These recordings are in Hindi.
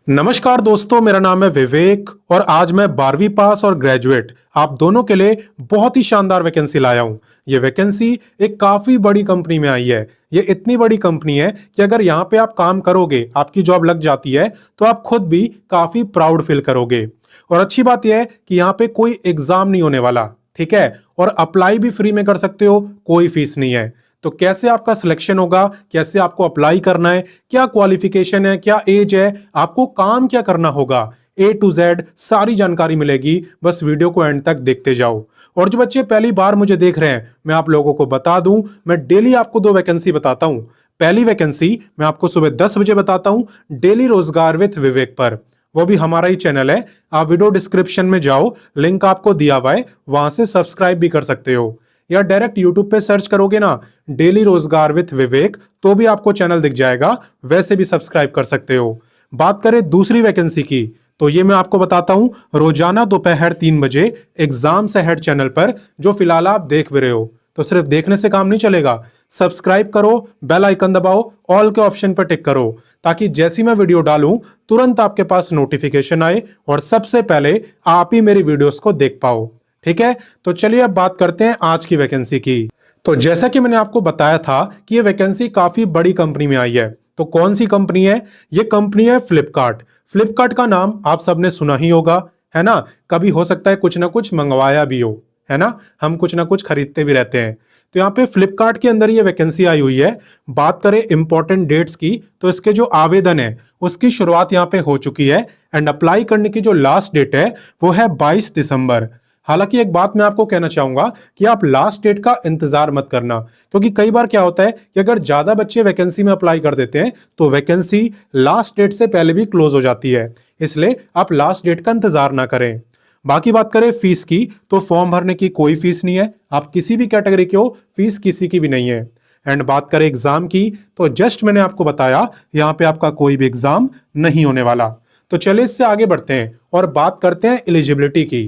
नमस्कार दोस्तों, मेरा नाम है विवेक और आज मैं 12वीं पास और ग्रेजुएट आप दोनों के लिए बहुत ही शानदार वैकेंसी लाया हूं। ये वैकेंसी एक काफी बड़ी कंपनी में आई है। ये इतनी बड़ी कंपनी है कि अगर यहाँ पे आप काम करोगे, आपकी जॉब लग जाती है तो आप खुद भी काफी प्राउड फील करोगे। और अच्छी बात यह है कि यहाँ पे कोई एग्जाम नहीं होने वाला, ठीक है। और अप्लाई भी फ्री में कर सकते हो, कोई फीस नहीं है। तो कैसे आपका सिलेक्शन होगा, कैसे आपको अप्लाई करना है, क्या क्वालिफिकेशन है, क्या एज है, आपको काम क्या करना होगा, A to Z सारी जानकारी मिलेगी। बस वीडियो को एंड तक देखते जाओ। और जो बच्चे पहली बार मुझे देख रहे हैं, मैं आप लोगों को बता दूं, मैं डेली आपको 2 वैकेंसी बताता हूं। पहली वैकेंसी मैं आपको सुबह 10 बजे बताता हूं, डेली रोजगार विद विवेक पर। वो भी हमारा ही चैनल है। आप वीडियो डिस्क्रिप्शन में जाओ, लिंक आपको दिया हुआ है, वहां से सब्सक्राइब भी कर सकते हो। या डायरेक्ट यूट्यूब पे सर्च करोगे ना, डेली रोजगार विद विवेक, तो भी आपको चैनल दिख जाएगा, वैसे भी सब्सक्राइब कर सकते हो। बात करें दूसरी वैकेंसी की, तो ये मैं आपको बताता हूं रोजाना दोपहर 3 बजे एग्जाम्स अहेड चैनल पर, जो फिलहाल आप देख भी रहे हो। तो सिर्फ देखने से काम नहीं चलेगा, सब्सक्राइब करो, बेल आइकन दबाओ, ऑल के ऑप्शन पर टिक करो, ताकि जैसी मैं वीडियो डालूं तुरंत आपके पास नोटिफिकेशन आए और सबसे पहले आप ही मेरी वीडियोस को देख पाओ। ठीक है, तो चलिए अब बात करते हैं आज की वैकेंसी की। तो जैसा कि मैंने आपको बताया था कि ये वैकेंसी काफी बड़ी कंपनी में आई है। तो कौन सी कंपनी है? ये कंपनी है फ्लिपकार्ट। फ्लिपकार्ट का नाम आप सबने सुना ही होगा, है ना। कभी हो सकता है कुछ ना कुछ मंगवाया भी हो, है ना। हम कुछ ना कुछ खरीदते भी रहते हैं। तो यहाँ पे फ्लिपकार्ट के अंदर ये वैकेंसी आई हुई है। बात करें इंपॉर्टेंट डेट्स की, तो इसके जो आवेदन है उसकी शुरुआत यहाँ पे हो चुकी है एंड अप्लाई करने की जो लास्ट डेट है वो है 22 दिसंबर। हालांकि एक बात मैं आपको कहना चाहूंगा कि आप लास्ट डेट का इंतजार मत करना, क्योंकि कई बार क्या होता है कि अगर ज्यादा बच्चे वैकेंसी में अप्लाई कर देते हैं तो वैकेंसी लास्ट डेट से पहले भी क्लोज हो जाती है। इसलिए आप लास्ट डेट का इंतजार ना करें। बाकी बात करें फीस की, तो फॉर्म भरने की कोई फीस नहीं है। आप किसी भी कैटेगरी के हो, फीस किसी की भी नहीं है। एंड बात करें एग्जाम की, तो जस्ट मैंने आपको बताया यहां पे आपका कोई भी एग्जाम नहीं होने वाला। तो चलिए इससे आगे बढ़ते हैं और बात करते हैं एलिजिबिलिटी की।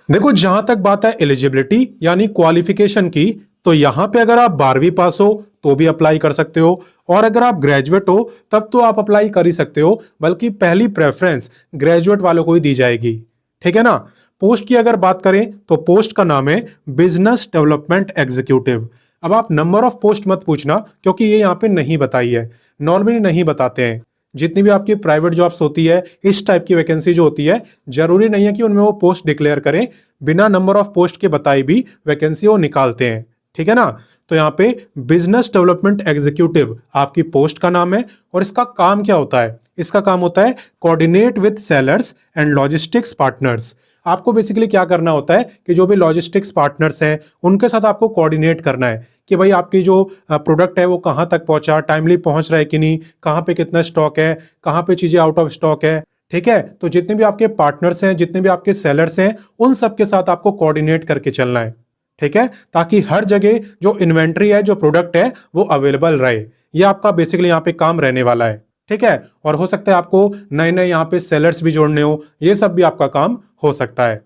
देखो, जहां तक बात है एलिजिबिलिटी यानी क्वालिफिकेशन की, तो यहां पे अगर आप 12वीं पास हो तो भी अप्लाई कर सकते हो, और अगर आप ग्रेजुएट हो तब तो आप अप्लाई कर ही सकते हो, बल्कि पहली प्रेफरेंस ग्रेजुएट वालों को ही दी जाएगी। ठीक है ना। पोस्ट की अगर बात करें तो पोस्ट का नाम है बिजनेस डेवलपमेंट एग्जीक्यूटिव। अब आप नंबर ऑफ पोस्ट मत पूछना, क्योंकि ये यहाँ पे नहीं बताई है, नॉर्मली नहीं बताते हैं। जितनी भी आपकी प्राइवेट जॉब्स होती है, इस टाइप की वैकेंसी जो होती है, जरूरी नहीं है कि उनमें वो पोस्ट डिक्लेयर करें। बिना नंबर ऑफ पोस्ट के बताई भी वैकेंसी वो निकालते हैं। ठीक है ना। तो यहाँ पे बिजनेस डेवलपमेंट एग्जीक्यूटिव आपकी पोस्ट का नाम है। और इसका काम क्या होता है? इसका काम होता है coordinate with sellers and logistics partners. आपको बेसिकली क्या करना होता है कि जो भी लॉजिस्टिक्स पार्टनर्स हैं उनके साथ आपको कोऑर्डिनेट करना है कि भाई आपकी जो प्रोडक्ट है वो कहाँ तक पहुंचा, टाइमली पहुंच रहा है कि नहीं, कहाँ पे कितना स्टॉक है, कहाँ पे चीजें आउट ऑफ स्टॉक है। ठीक है। तो जितने भी आपके पार्टनर्स हैं, जितने भी आपके सेलर्स हैं, उन सब के साथ आपको कोऑर्डिनेट करके चलना है। ठीक है, ताकि हर जगह जो इन्वेंट्री है, जो प्रोडक्ट है, वो अवेलेबल रहे। ये आपका बेसिकली यहाँ पे काम रहने वाला है। ठीक है। और हो सकता है आपको नए नए यहाँ पे सेलर्स भी जोड़ने हो, ये सब भी आपका काम हो सकता है।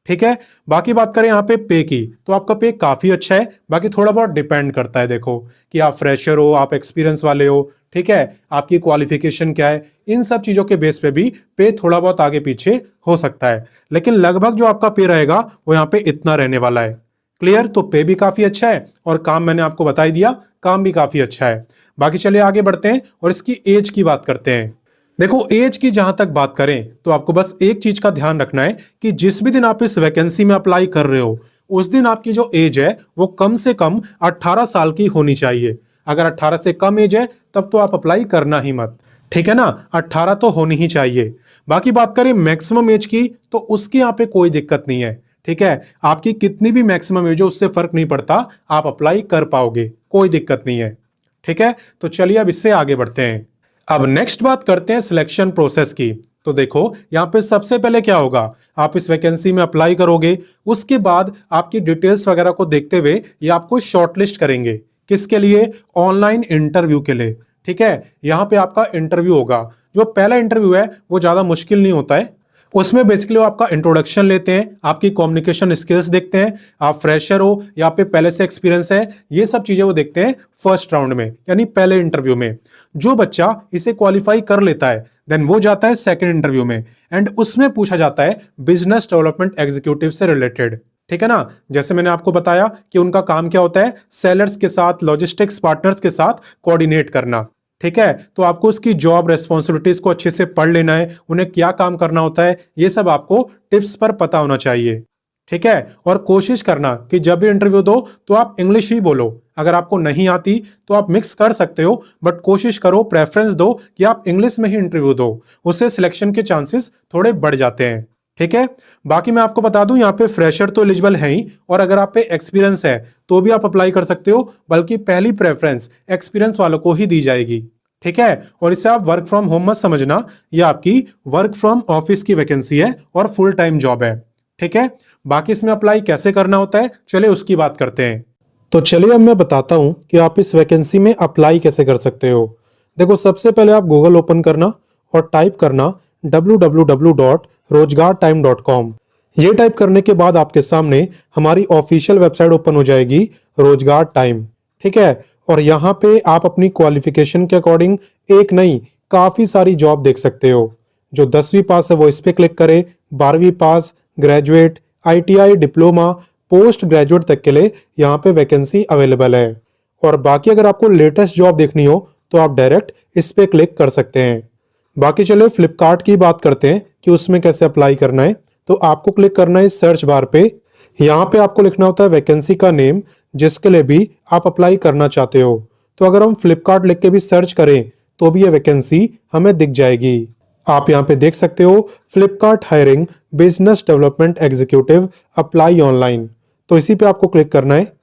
ठीक है। बाकी बात करें यहाँ पे की, तो आपका पे काफी अच्छा है। बाकी थोड़ा बहुत डिपेंड करता है, देखो कि आप फ्रेशर हो, आप एक्सपीरियंस वाले हो, ठीक है, आपकी क्वालिफिकेशन क्या है, इन सब चीजों के बेस पे भी पे थोड़ा बहुत आगे पीछे हो सकता है। लेकिन लगभग जो आपका पे रहेगा वो यहाँ पे इतना रहने वाला है। क्लियर। तो पे भी काफी अच्छा है और काम मैंने आपको बता ही दिया, काम भी काफी अच्छा है। बाकी चलिए आगे बढ़ते हैं और इसकी एज की बात करते हैं। देखो, एज की जहां तक बात करें तो आपको बस एक चीज का ध्यान रखना है कि जिस भी दिन आप इस वैकेंसी में अप्लाई कर रहे हो, उस दिन आपकी जो एज है वो कम से कम 18 साल की होनी चाहिए। अगर 18 से कम एज है तब तो आप अप्लाई करना ही मत। ठीक है ना, 18 तो होनी ही चाहिए। बाकी बात करें मैक्सिमम एज की, तो उसकी यहाँ पे कोई दिक्कत नहीं है। ठीक है, आपकी कितनी भी मैक्सिमम एज हो उससे फर्क नहीं पड़ता, आप अप्लाई कर पाओगे, कोई दिक्कत नहीं है। ठीक है। तो चलिए अब इससे आगे बढ़ते हैं। अब नेक्स्ट बात करते हैं सिलेक्शन प्रोसेस की। तो देखो, यहां पे सबसे पहले क्या होगा, आप इस वैकेंसी में अप्लाई करोगे, उसके बाद आपकी डिटेल्स वगैरह को देखते हुए ये आपको शॉर्टलिस्ट करेंगे। किसके लिए? ऑनलाइन इंटरव्यू के लिए। ठीक है। यहां पे आपका इंटरव्यू होगा। जो पहला इंटरव्यू है वो ज्यादा मुश्किल नहीं होता है। उसमें बेसिकली वो आपका इंट्रोडक्शन लेते हैं, आपकी कम्युनिकेशन स्किल्स देखते हैं, आप फ्रेशर हो या आप पे पहले से एक्सपीरियंस है, ये सब चीजें वो देखते हैं फर्स्ट राउंड में, यानी पहले इंटरव्यू में। जो बच्चा इसे क्वालिफाई कर लेता है देन वो जाता है सेकंड इंटरव्यू में, एंड उसमें पूछा जाता है बिजनेस डेवलपमेंट एग्जीक्यूटिव से रिलेटेड। ठीक है ना, जैसे मैंने आपको बताया कि उनका काम क्या होता है, सेलर्स के साथ, लॉजिस्टिक्स पार्टनर्स के साथ कोऑर्डिनेट करना। ठीक है, तो आपको उसकी जॉब रेस्पॉन्सिबिलिटीज को अच्छे से पढ़ लेना है, उन्हें क्या काम करना होता है, ये सब आपको टिप्स पर पता होना चाहिए। ठीक है, और कोशिश करना कि जब भी इंटरव्यू दो तो आप इंग्लिश ही बोलो। अगर आपको नहीं आती तो आप मिक्स कर सकते हो, बट कोशिश करो, प्रेफरेंस दो कि आप इंग्लिश में ही इंटरव्यू दो, उससे सिलेक्शन के चांसेस थोड़े बढ़ जाते हैं। ठीक है, बाकी मैं आपको बता दूं यहाँ पे फ्रेशर तो एलिजिबल है ही, और अगर आप पे एक्सपीरियंस है तो भी आप अप्लाई कर सकते हो, बल्कि पहली प्रेफरेंस एक्सपीरियंस वालों को ही दी जाएगी। ठीक है, और इससे आप वर्क फ्रॉम होम मत समझना, ये आपकी वर्क फ्रॉम ऑफिस की वैकेंसी है और फुल टाइम जॉब है। ठीक है, बाकी इसमें अप्लाई कैसे करना होता है, चलिए उसकी बात करते हैं। तो चलिए अब मैं बताता हूं कि आप इस वैकेंसी में अप्लाई कैसे कर सकते हो। देखो, सबसे पहले आप गूगल ओपन करना और टाइप करना www.rozgartime.com। ये टाइप करने के बाद आपके सामने हमारी ऑफिशियल वेबसाइट ओपन हो जाएगी, रोजगार टाइम। ठीक है, और यहाँ पे आप अपनी क्वालिफिकेशन के अकॉर्डिंग एक नहीं, काफी सारी जॉब देख सकते हो। जो 10वीं पास है वो इस पे क्लिक करे, 12वीं pass, graduate, ITI, diploma, post graduate तक के लिए यहाँ पे वैकेंसी अवेलेबल है। और बाकी अगर आपको लेटेस्ट जॉब देखनी हो तो आप डायरेक्ट इस पे क्लिक कर सकते हैं। बाकी चलिए फ्लिपकार्ट की बात करते हैं कि उसमें कैसे अप्लाई करना है। तो आपको क्लिक करना है सर्च बार पे, यहाँ पे आपको लिखना होता है वैकेंसी का नेम जिसके लिए भी आप अप्लाई करना चाहते हो। तो अगर हम फ्लिपकार्ट लिख के भी सर्च करें तो भी ये वैकेंसी हमें दिख जाएगी। आप यहाँ पे देख सकते हो, Flipkart hiring business development executive, apply online. तो इसी पे आपको क्लिक करना है,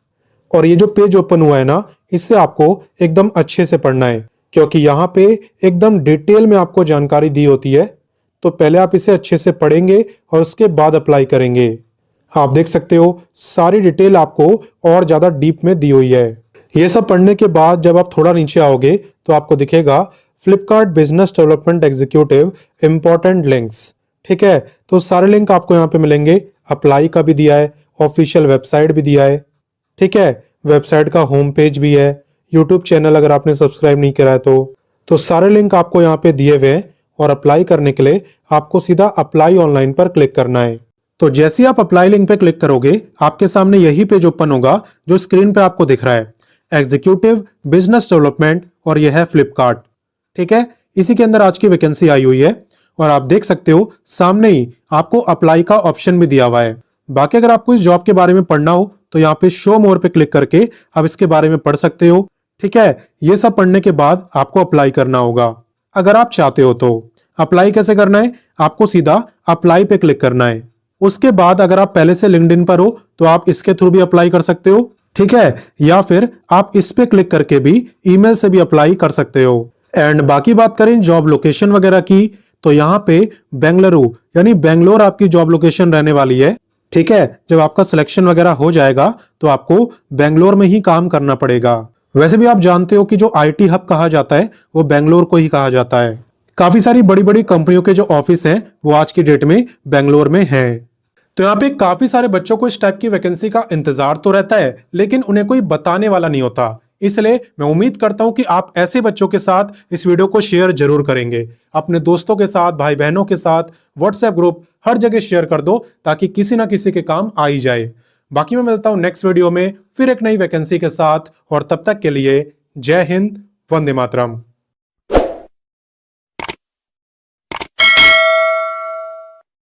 और ये जो पेज ओपन हुआ है ना, इससे आपको एकदम अच्छे से पढ़ना है, क्योंकि यहाँ पे एकदम डिटेल में आपको जानकारी दी होती है। तो पहले आप इसे अच्छे से पढ़ेंगे और उसके बाद अप्लाई करेंगे। आप देख सकते हो सारी डिटेल आपको और ज्यादा डीप में दी हुई है। ये सब पढ़ने के बाद जब आप थोड़ा नीचे आओगे तो आपको दिखेगा Flipkart business development executive important links. ठीक है, तो सारे लिंक आपको यहाँ पे मिलेंगे, अप्लाई का भी दिया है, ऑफिशियल वेबसाइट भी दिया है। ठीक है, वेबसाइट का होम पेज भी है, यूट्यूब चैनल अगर आपने सब्सक्राइब नहीं करा है तो सारे लिंक आपको यहाँ पे दिए हुए हैं। और अप्लाई करने के लिए आपको सीधा अप्लाई ऑनलाइन पर क्लिक करना है। तो जैसे ही आप अप्लाई लिंक पे क्लिक करोगे आपके सामने यही पेज ओपन होगा जो स्क्रीन पे आपको दिख रहा है, एग्जीक्यूटिव बिजनेस डेवलपमेंट, और यह है फ्लिपकार्ट। ठीक है, इसी के अंदर आज की वैकेंसी आई हुई है, और आप देख सकते हो सामने ही आपको अप्लाई का ऑप्शन भी दिया हुआ है। बाकी अगर आपको इस जॉब के बारे में पढ़ना हो तो यहाँ पे शो मोर पे क्लिक करके आप इसके बारे में पढ़ सकते हो। ठीक है, ये सब पढ़ने के बाद आपको अप्लाई करना होगा अगर आप चाहते हो। तो अप्लाई कैसे करना है, आपको सीधा अप्लाई पे क्लिक करना है। उसके बाद अगर आप पहले से लिंक्डइन पर हो तो आप इसके थ्रू भी अप्लाई कर सकते हो। ठीक है, या फिर आप इस पे क्लिक करके भी ईमेल से भी अप्लाई कर सकते हो। एंड बाकी बात करें जॉब लोकेशन वगैरह की, तो यहाँ पे बेंगलुरु यानी बेंगलोर आपकी जॉब लोकेशन रहने वाली है। ठीक है, जब आपका सिलेक्शन वगैरह हो जाएगा तो आपको बेंगलोर में ही काम करना पड़ेगा। वैसे भी आप जानते हो कि जो IT हब कहा जाता है वो बेंगलोर को ही कहा जाता है। काफी सारी बड़ी बड़ी कंपनियों के जो ऑफिस हैं वो आज की डेट में बेंगलोर में हैं। तो यहाँ पे काफी सारे बच्चों को इस टाइप की वैकेंसी का इंतजार तो रहता है, लेकिन उन्हें कोई बताने वाला नहीं होता। इसलिए मैं उम्मीद करता हूं कि आप ऐसे बच्चों के साथ इस वीडियो को शेयर जरूर करेंगे, अपने दोस्तों के साथ, भाई बहनों के साथ, व्हाट्सएप ग्रुप, हर जगह शेयर कर दो ताकि किसी ना किसी के काम आ ही जाए। बाकी मैं मिलता हूं नेक्स्ट वीडियो में फिर एक नई वैकेंसी के साथ, और तब तक के लिए जय हिंद, वंदे मातरम।